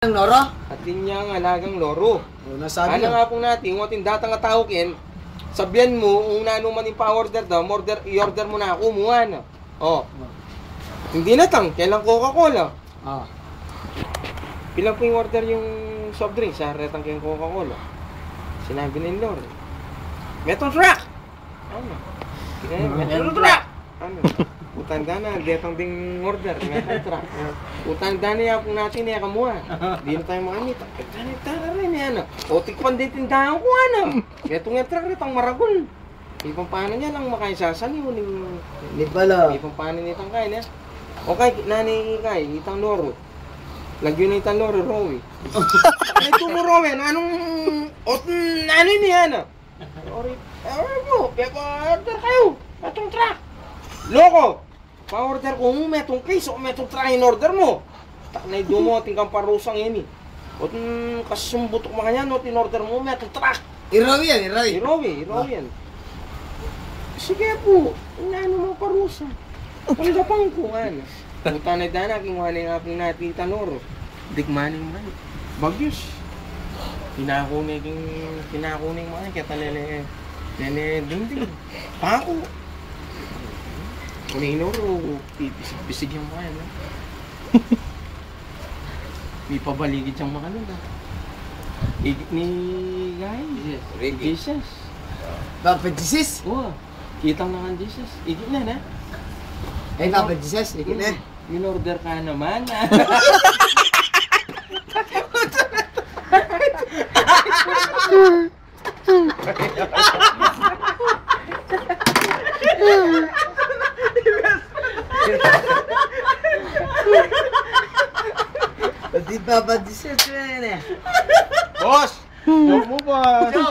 Ang loro? At din niya ang alagang loro. Nasabi Ano nga pong natin, kung ating data nga tawagin, sabihan mo, kung nano man yung pa-order daw, i-order mo na ako, kumuha na. Oh. Hindi na tang, kailang Coca-Cola. Ah. Pilang po yung order yung soft drink sa retang kayong Coca-Cola. Sinabi ni Lord. Metal truck! Ano? Metal truck! Ano? Utanda na, detang ding order, metal truck. Utanda na yan po natin niya kamuha. Di na tayo makamita. Tara rin yan. O tikpan din tindahan ko ano. Etong nga truck, retang maragol. Ipang paano niya lang makaisasaliw. Hindi pala. Ipang paano nitang kain eh. Okay, nani kay, itang loro. Lagyan na itang loro, Rowy. Ito mo, Rowy, anong... ano niya ano? Sorry. Po, order kayo. Etong truck. Loko! Pa-order ko mo, metong case o metong truck in order mo. Taknay do mo, tingkang parusang yan eh. O kasumbutok mo kanya, no, in-order mo, metong truck. Iraw yan, iraw. Iraw yan. Sige po, ano mo parusa. Panggapang ko, ano. Puta na dana, kinuha nga po natin tanoro. Dikmaning man. Bagyos. Pinakuning mga, kaya talele, ding-ding. Pako. Kung inuro, pisig yung mga yan. May pabaligid siyang mga nun. Igit ni Guy. Jesus. Dapat Jesus? Oo. Kitang naman Jesus. Igit na na. Eh, dapat Jesus. Ikit na. In-order ka naman. Di ba Jesus? Boss! Huwag mo ba?